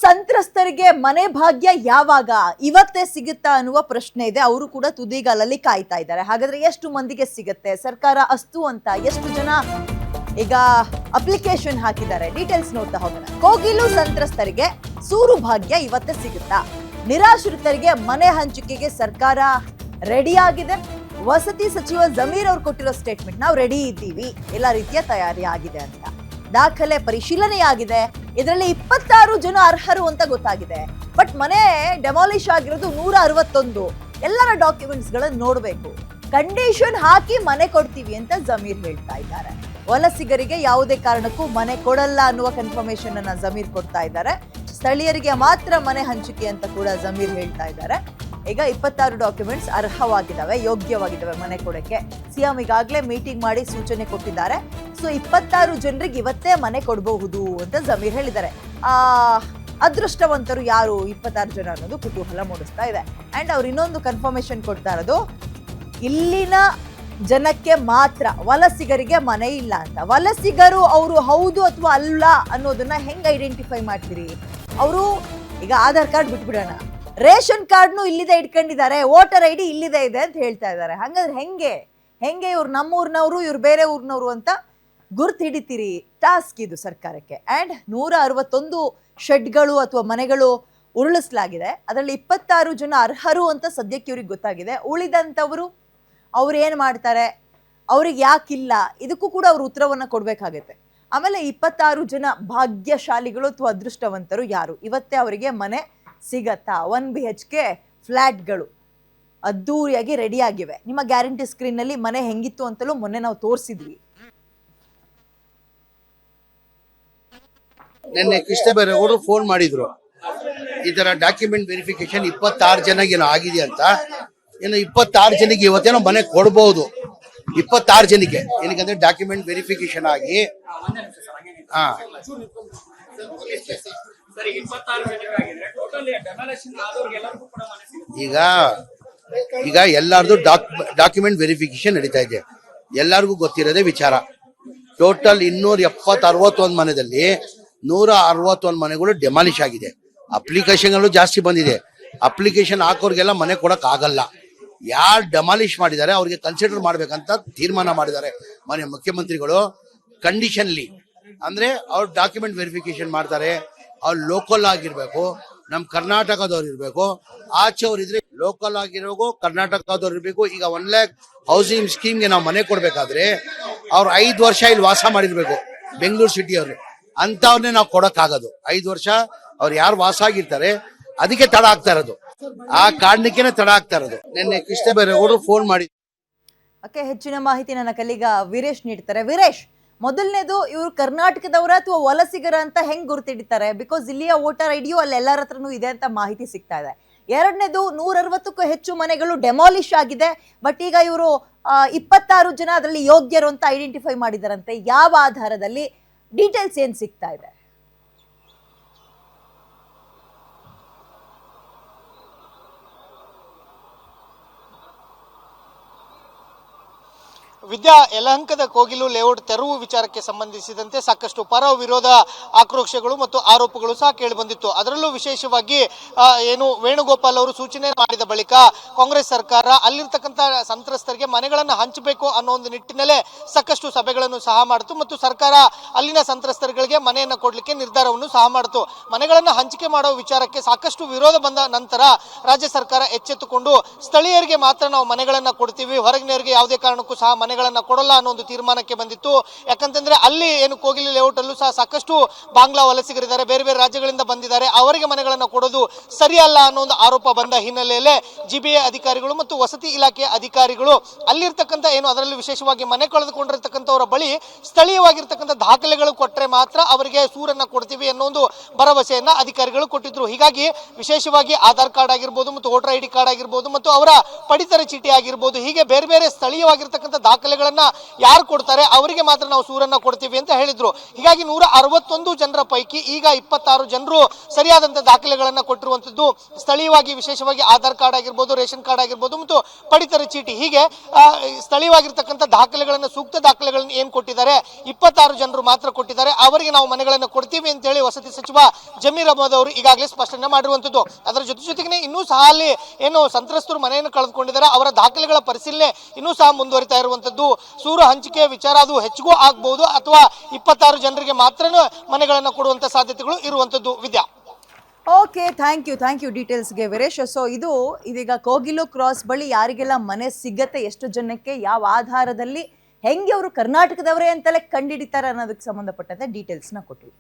ಸಂತ್ರಸ್ತರಿಗೆ ಮನೆ ಭಾಗ್ಯ ಯಾವಾಗ ಇವತ್ತೇ ಸಿಗುತ್ತಾ ಅನ್ನುವ ಪ್ರಶ್ನೆ ಇದೆ. ಅವರು ಕೂಡ ತುದಿಗಾಲಲ್ಲಿ ಕಾಯ್ತಾ ಇದ್ದಾರೆ. ಹಾಗಾದ್ರೆ ಎಷ್ಟು ಮಂದಿಗೆ ಸಿಗುತ್ತೆ? ಸರ್ಕಾರ ಅಸ್ತು ಅಂತ ಎಷ್ಟು ಜನ ಈಗ ಅಪ್ಲಿಕೇಶನ್ ಹಾಕಿದ್ದಾರೆ? ಡೀಟೇಲ್ಸ್ ನೋಡ್ತಾ ಹೋಗೋಣ. ಕೋಗಿಲು ಸಂತ್ರಸ್ತರಿಗೆ ಸೂರು ಭಾಗ್ಯ ಇವತ್ತೇ ಸಿಗುತ್ತಾ? ನಿರಾಶ್ರಿತರಿಗೆ ಮನೆ ಹಂಚಿಕೆಗೆ ಸರ್ಕಾರ ರೆಡಿ ಆಗಿದೆ. ವಸತಿ ಸಚಿವ ಜಮೀರ್ ಅವರು ಕೊಟ್ಟಿರೋ ಸ್ಟೇಟ್ಮೆಂಟ್, ನಾವು ರೆಡಿ ಇದ್ದೀವಿ, ಎಲ್ಲ ರೀತಿಯ ತಯಾರಿ ಆಗಿದೆ ಅಂತ. ದಾಖಲೆ ಪರಿಶೀಲನೆಯಾಗಿದೆ. ಇದರಲ್ಲಿ 26 ಜನ ಅರ್ಹರು ಅಂತ ಗೊತ್ತಾಗಿದೆ. ಬಟ್ ಮನೆ ಡೆಮಾಲಿಷ್ ಆಗಿರೋದು 161. ಎಲ್ಲರ ಡಾಕ್ಯುಮೆಂಟ್ಸ್ ಗಳನ್ನ ನೋಡ್ಬೇಕು. ಕಂಡೀಷನ್ ಹಾಕಿ ಮನೆ ಕೊಡ್ತೀವಿ ಅಂತ ಜಮೀರ್ ಹೇಳ್ತಾ ಇದ್ದಾರೆ. ವಲಸಿಗರಿಗೆ ಯಾವುದೇ ಕಾರಣಕ್ಕೂ ಮನೆ ಕೊಡಲ್ಲ ಅನ್ನುವ ಕನ್ಫರ್ಮೇಶನ್ ಅನ್ನ ಜಮೀರ್ ಕೊಡ್ತಾ ಇದ್ದಾರೆ. ಸ್ಥಳೀಯರಿಗೆ ಮಾತ್ರ ಮನೆ ಹಂಚಿಕೆ ಅಂತ ಕೂಡ ಜಮೀರ್ ಹೇಳ್ತಾ ಇದ್ದಾರೆ. ಈಗ 26 ಡಾಕ್ಯುಮೆಂಟ್ಸ್ ಅರ್ಹವಾಗಿದ್ದಾವೆ, ಯೋಗ್ಯವಾಗಿದ್ದಾವೆ ಮನೆ ಕೊಡಕ್ಕೆ. ಸಿಎಂ ಈಗಾಗಲೇ ಮೀಟಿಂಗ್ ಮಾಡಿ ಸೂಚನೆ ಕೊಟ್ಟಿದ್ದಾರೆ. ಸೊ 26 ಜನರಿಗೆ ಇವತ್ತೇ ಮನೆ ಕೊಡಬಹುದು ಅಂತ ಜಮೀರ್ ಹೇಳಿದ್ದಾರೆ. ಅದೃಷ್ಟವಂತರು ಯಾರು 26 ಜನ ಅನ್ನೋದು ಕುತೂಹಲ ಮೂಡಿಸ್ತಾ ಇದೆ. ಅಂಡ್ ಅವ್ರು ಇನ್ನೊಂದು ಕನ್ಫರ್ಮೇಶನ್ ಕೊಡ್ತಾ ಇರೋದು, ಇಲ್ಲಿನ ಜನಕ್ಕೆ ಮಾತ್ರ, ವಲಸಿಗರಿಗೆ ಮನೆ ಇಲ್ಲ ಅಂತ. ವಲಸಿಗರು ಅವರು ಹೌದು ಅಥವಾ ಅಲ್ಲ ಅನ್ನೋದನ್ನ ಹೆಂಗ್ ಐಡೆಂಟಿಫೈ ಮಾಡ್ತೀರಿ? ಅವರು ಈಗ ಆಧಾರ್ ಕಾರ್ಡ್ ಬಿಟ್ಬಿಡೋಣ, ರೇಷನ್ ಕಾರ್ಡ್ನು ಇಲ್ಲಿದೆ ಇಟ್ಕೊಂಡಿದ್ದಾರೆ, ವೋಟರ್ ಐಡಿ ಇಲ್ಲಿದೆ ಇದೆ ಅಂತ ಹೇಳ್ತಾ ಇದ್ದಾರೆ. ಹಂಗಂದ್ರೆ ಹೆಂಗೆ ಇವ್ರು ನಮ್ಮೂರ್ನವರು ಇವ್ರು ಬೇರೆ ಊರ್ನವರು ಅಂತ ಗುರ್ತು ಹಿಡಿತೀರಿ? ಟಾಸ್ಕ್ ಇದು ಸರ್ಕಾರಕ್ಕೆ. ಅಂಡ್ 161 ಶೆಡ್ಗಳು ಅಥವಾ ಮನೆಗಳು ಉರುಳಿಸಲಾಗಿದೆ. ಅದರಲ್ಲಿ 26 ಜನ ಅರ್ಹರು ಅಂತ ಸದ್ಯಕ್ಕೆ ಇವ್ರಿಗೆ ಗೊತ್ತಾಗಿದೆ. ಉಳಿದಂಥವರು ಅವ್ರು ಏನ್ ಮಾಡ್ತಾರೆ, ಅವ್ರಿಗೆ ಯಾಕಿಲ್ಲ, ಇದಕ್ಕೂ ಕೂಡ ಅವ್ರು ಉತ್ತರವನ್ನ ಕೊಡ್ಬೇಕಾಗತ್ತೆ. ಆಮೇಲೆ 26 ಜನ ಭಾಗ್ಯಶಾಲಿಗಳು ಅಥವಾ ಅದೃಷ್ಟವಂತರು ಯಾರು? ಇವತ್ತೇ ಅವರಿಗೆ ಮನೆ ಸಿಗತ್ತಾ? 1 BHK ಫ್ಲಾಟ್ಗಳು ಅದ್ದೂರಿಯಾಗಿ ರೆಡಿ ಆಗಿವೆ. ನಿಮ್ಮ ಗ್ಯಾರಂಟಿ ಸ್ಕ್ರೀನ್ ನಲ್ಲಿ ಮನೆ ಹೆಂಗಿತ್ತು ಅಂತಲೂ ಮೊನ್ನೆ ನಾವು ತೋರಿಸಿದ್ವಿ. ನಿನ್ನೆ ಕೃಷ್ಣ ಬೈರೇಗೌಡರು ಫೋನ್ ಮಾಡಿದ್ರು, ಈ ತರ ಡಾಕ್ಯುಮೆಂಟ್ ವೆರಿಫಿಕೇಶನ್ 26 ಜನಕ್ಕೆ ಏನೋ ಆಗಿದೆ ಅಂತ. ಇನ್ನು 26 ಜನಕ್ಕೆ ಇವತ್ತೇನೋ ಮನೆ ಕೊಡಬಹುದು. 26 ಜನಕ್ಕೆ ಏನಕ್ಕಂದ್ರೆ ಡಾಕ್ಯುಮೆಂಟ್ ವೆರಿಫಿಕೇಶನ್ ಆಗಿ ಈಗ ಎಲ್ಲಾರ್ದು ಡಾಕ್ಯುಮೆಂಟ್ ವೆರಿಫಿಕೇಶನ್ ನಡೀತಾ ಇದೆ. ಎಲ್ಲರಿಗೂ ಗೊತ್ತಿರೋದೇ ವಿಚಾರ. ಟೋಟಲ್ 261 ಮನೆಯಲ್ಲಿ 161 ಮನೆಗಳು ಡೆಮಾಲಿಷ್ ಆಗಿದೆ. ಅಪ್ಲಿಕೇಶನ್ಗಳು ಜಾಸ್ತಿ ಬಂದಿದೆ. ಅಪ್ಲಿಕೇಶನ್ ಹಾಕೋರ್ಗೆಲ್ಲ ಮನೆ ಕೊಡಕ್ ಆಗಲ್ಲ. ಯಾರು ಡೆಮಾಲಿಷ್ ಮಾಡಿದ್ದಾರೆ ಅವ್ರಿಗೆ ಕನ್ಸಿಡರ್ ಮಾಡ್ಬೇಕಂತ ತೀರ್ಮಾನ ಮಾಡಿದ್ದಾರೆ ಮನೆ ಮುಖ್ಯಮಂತ್ರಿಗಳು. ಕಂಡೀಷನ್ಲಿ ಅಂದ್ರೆ ಅವ್ರು ಡಾಕ್ಯುಮೆಂಟ್ ವೆರಿಫಿಕೇಶನ್ ಮಾಡ್ತಾರೆ. ಅವ್ರು ಲೋಕಲ್ ಆಗಿರ್ಬೇಕು, ನಮ್ ಕರ್ನಾಟಕದವ್ರು ಇರ್ಬೇಕು. ಆಚೆ ಅವ್ರು ಇದ್ರೆ ಲೋಕಲ್ ಆಗಿರ್ಬೇಕು, ಕರ್ನಾಟಕದವ್ರು ಇರ್ಬೇಕು. ಈಗ 1 lakh ಹೌಸಿಂಗ್ ಸ್ಕೀಮ್ಗೆ ನಾವು ಮನೆ ಕೊಡ್ಬೇಕಾದ್ರೆ ಅವ್ರು 5 ವರ್ಷ ಇಲ್ಲಿ ವಾಸ ಮಾಡಿರ್ಬೇಕು, ಬೆಂಗಳೂರು ಸಿಟಿಯವ್ರು. ಅಂತವ್ರನ್ನೇ ನಾವು ಕೊಡಕ್ ಆಗೋದು. 5 ವರ್ಷ ಅವ್ರು ಯಾರು ವಾಸ ಆಗಿರ್ತಾರೆ ಅದಕ್ಕೆ ತಡ ಆಗ್ತಾ ಇರೋದು. ಆ ಕಾರಣಕ್ಕೇನೆ ತಡ ಆಗ್ತಾ ಇರೋದು. ನಿನ್ನೆ ಕೃಷ್ಣ ಬೈರೇಗೌಡರು ಫೋನ್ ಮಾಡಿ ಹೆಚ್ಚಿನ ಮಾಹಿತಿ ನನ್ನ ಕಲೀಗ ವೀರೇಶ್ ನೀಡ್ತಾರೆ. ವೀರೇಶ್, ಮೊದಲನೇದು, ಇವರು ಕರ್ನಾಟಕದವರ ಅಥವಾ ವಲಸಿಗರ ಅಂತ ಹೆಂಗ್ ಗುರುತಿಡ್ತಾರೆ? ಬಿಕಾಸ್ ಇಲ್ಲಿಯ ವೋಟರ್ ಐಡಿಯು ಅಲ್ಲಿ ಎಲ್ಲರ ಹತ್ರನೂ ಇದೆ ಅಂತ ಮಾಹಿತಿ ಸಿಗ್ತಾ ಇದೆ. ಎರಡನೇದು, 160ಕ್ಕೂ ಹೆಚ್ಚು ಮನೆಗಳು ಡೆಮಾಲಿಷ್ ಆಗಿದೆ. ಬಟ್ ಈಗ ಇವರು 26 ಜನ ಅದರಲ್ಲಿ ಯೋಗ್ಯರು ಅಂತ ಐಡೆಂಟಿಫೈ ಮಾಡಿದಾರಂತೆ. ಯಾವ ಆಧಾರದಲ್ಲಿ? ಡೀಟೇಲ್ಸ್ ಏನ್ ಸಿಗ್ತಾ ಇದೆ? ವಿದ್ಯಾ, ಯಲಹಂಕದ ಕೋಗಿಲು ಲೇಔಟ್ ತೆರವು ವಿಚಾರಕ್ಕೆ ಸಂಬಂಧಿಸಿದಂತೆ ಸಾಕಷ್ಟು ಪರ ವಿರೋಧ ಆಕ್ರೋಶಗಳು ಮತ್ತು ಆರೋಪಗಳು ಸಹ ಕೇಳಿಬಂದಿತ್ತು. ಅದರಲ್ಲೂ ವಿಶೇಷವಾಗಿ ಏನು ವೇಣುಗೋಪಾಲ್ ಅವರು ಸೂಚನೆ ಮಾಡಿದ ಬಳಿಕ ಕಾಂಗ್ರೆಸ್ ಸರ್ಕಾರ ಅಲ್ಲಿರ್ತಕ್ಕಂಥ ಸಂತ್ರಸ್ತರಿಗೆ ಮನೆಗಳನ್ನು ಹಂಚಬೇಕು ಅನ್ನೋ ಒಂದು ನಿಟ್ಟಿನಲ್ಲೇ ಸಾಕಷ್ಟು ಸಭೆಗಳನ್ನು ಸಹ ಮಾಡಿತು ಮತ್ತು ಸರ್ಕಾರ ಅಲ್ಲಿನ ಸಂತ್ರಸ್ತರಿಗೆ ಮನೆಯನ್ನು ಕೊಡಲಿಕ್ಕೆ ನಿರ್ಧಾರವನ್ನು ಸಹ ಮಾಡಿತು. ಮನೆಗಳನ್ನು ಹಂಚಿಕೆ ಮಾಡೋ ವಿಚಾರಕ್ಕೆ ಸಾಕಷ್ಟು ವಿರೋಧ ಬಂದ ನಂತರ ರಾಜ್ಯ ಸರ್ಕಾರ ಎಚ್ಚೆತ್ತುಕೊಂಡು ಸ್ಥಳೀಯರಿಗೆ ಮಾತ್ರ ನಾವು ಮನೆಗಳನ್ನು ಕೊಡ್ತೀವಿ, ಹೊರಗಿನವರಿಗೆ ಯಾವುದೇ ಕಾರಣಕ್ಕೂ ಸಹ ಮನೆಗಳನ್ನ ಕೊಡಲ್ಲ ಅನ್ನೋ ಒಂದು ತೀರ್ಮಾನಕ್ಕೆ ಬಂದಿತ್ತು. ಯಾಕಂತಂದ್ರೆ ಅಲ್ಲಿ ಏನು ಕೋಗಿಲು ಲೇಔಟ್ ಅಲ್ಲೂ ಸಹ ಸಾಕಷ್ಟು ಬಾಂಗ್ಲಾ ವಲಸಿಗರಿದ್ದಾರೆ, ಬೇರೆ ಬೇರೆ ರಾಜ್ಯಗಳಿಂದ ಬಂದಿದ್ದಾರೆ. ಅವರಿಗೆ ಮನೆಗಳನ್ನ ಕೊಡೋದು ಸರಿಯಲ್ಲ ಅನ್ನೋ ಒಂದು ಆರೋಪ ಬಂದ ಹಿನ್ನೆಲೆಯಲ್ಲಿ GBA ಅಧಿಕಾರಿಗಳು ಮತ್ತು ವಸತಿ ಇಲಾಖೆಯ ಅಧಿಕಾರಿಗಳು ಅಲ್ಲಿರ್ತಕ್ಕಂಥ ಏನು ಅದರಲ್ಲಿ ವಿಶೇಷವಾಗಿ ಮನೆ ಕಳೆದುಕೊಂಡಿರ್ತಕ್ಕಂಥವರ ಬಳಿ ಸ್ಥಳೀಯವಾಗಿರ್ತಕ್ಕಂಥ ದಾಖಲೆಗಳು ಕೊಟ್ಟರೆ ಮಾತ್ರ ಅವರಿಗೆ ಸೂರನ್ನ ಕೊಡ್ತೀವಿ ಅನ್ನೋ ಒಂದು ಭರವಸೆಯನ್ನ ಅಧಿಕಾರಿಗಳು ಕೊಟ್ಟಿದ್ರು. ಹೀಗಾಗಿ ವಿಶೇಷವಾಗಿ ಆಧಾರ್ ಕಾರ್ಡ್ ಆಗಿರ್ಬೋದು ಮತ್ತು ವೋಟರ್ ID ಕಾರ್ಡ್ ಆಗಿರ್ಬೋದು ಮತ್ತು ಅವರ ಪಡಿತರ ಚೀಟಿ ಆಗಿರ್ಬೋದು, ಹೀಗೆ ಬೇರೆ ಬೇರೆ ಸ್ಥಳೀಯವಾಗಿರ್ತಕ್ಕಂಥ ದಾಖಲೆ ದಾಖಲೆಗಳನ್ನ ಯಾರು ಕೊಡ್ತಾರೆ ಅವರಿಗೆ ಮಾತ್ರ ನಾವು ಸೂರನ್ನ ಕೊಡ್ತೀವಿ ಅಂತ ಹೇಳಿದ್ರು. ಹೀಗಾಗಿ 161 ಜನರ ಪೈಕಿ ಈಗ 26 ಜನರು ಸರಿಯಾದಂತ ದಾಖಲೆಗಳನ್ನ ಕೊಟ್ಟಿರುವಂತದ್ದು. ಸ್ಥಳೀಯವಾಗಿ ವಿಶೇಷವಾಗಿ ಆಧಾರ್ ಕಾರ್ಡ್ ಆಗಿರ್ಬೋದು, ರೇಷನ್ ಕಾರ್ಡ್ ಆಗಿರ್ಬೋದು ಮತ್ತು ಪಡಿತರ ಚೀಟಿ, ಹೀಗೆ ಸ್ಥಳೀಯವಾಗಿರ್ತಕ್ಕಂಥ ದಾಖಲೆಗಳನ್ನ, ಸೂಕ್ತ ದಾಖಲೆಗಳನ್ನ ಏನ್ ಕೊಟ್ಟಿದ್ದಾರೆ 26 ಜನರು ಮಾತ್ರ ಕೊಟ್ಟಿದ್ದಾರೆ. ಅವರಿಗೆ ನಾವು ಮನೆಗಳನ್ನ ಕೊಡ್ತೀವಿ ಅಂತ ಹೇಳಿ ವಸತಿ ಸಚಿವ ಜಮೀರ್ ಅಹಮದ್ ಅವರು ಈಗಾಗಲೇ ಸ್ಪಷ್ಟನೆ ಮಾಡಿರುವಂತದ್ದು. ಅದರ ಜೊತೆಗೆ ಇನ್ನೂ ಸಹ ಅಲ್ಲಿ ಏನು ಸಂತ್ರಸ್ತರು ಮನೆಯನ್ನು ಕಳೆದುಕೊಂಡಿದ್ದಾರೆ ಅವರ ದಾಖಲೆಗಳ ಪರಿಶೀಲನೆ ಇನ್ನೂ ಸಹ ಮುಂದುವರಿತಾ ಇರುವಂತದ್ದು. ಸೂರು ಹಂಚಿಕೆ ವಿಚಾರ ಅದು ಹೆಚ್ಚಿಗೂ ಆಗಬಹುದು ಅಥವಾ 26 ಜನರಿಗೆ ಮಾತ್ರ ಮನೆಗಳನ್ನ ಕೊಡುವಂತ ಸಾಧ್ಯತೆಗಳು ಇರುವಂತದ್ದು. ವಿದ್ಯಾ. ಓಕೆ, ಥ್ಯಾಂಕ್ ಯು ಡೀಟೇಲ್ಸ್ಗೆ ವೀರೇಶ್. ಸೊ ಇದೀಗ ಕೋಗಿಲು ಕ್ರಾಸ್ ಬಳಿ ಯಾರಿಗೆಲ್ಲ ಮನೆ ಸಿಗತ್ತೆ, ಎಷ್ಟು ಜನಕ್ಕೆ, ಯಾವ ಆಧಾರದಲ್ಲಿ, ಹೆಂಗೆ ಅವರು ಕರ್ನಾಟಕದವರೇ ಅಂತಲೇ ಕಂಡುಹಿಡಿತಾರೆ ಅನ್ನೋದಕ್ಕೆ ಸಂಬಂಧಪಟ್ಟಂತೆ ಡೀಟೇಲ್ಸ್ನ ಕೊಟ್ಟಿವಿ.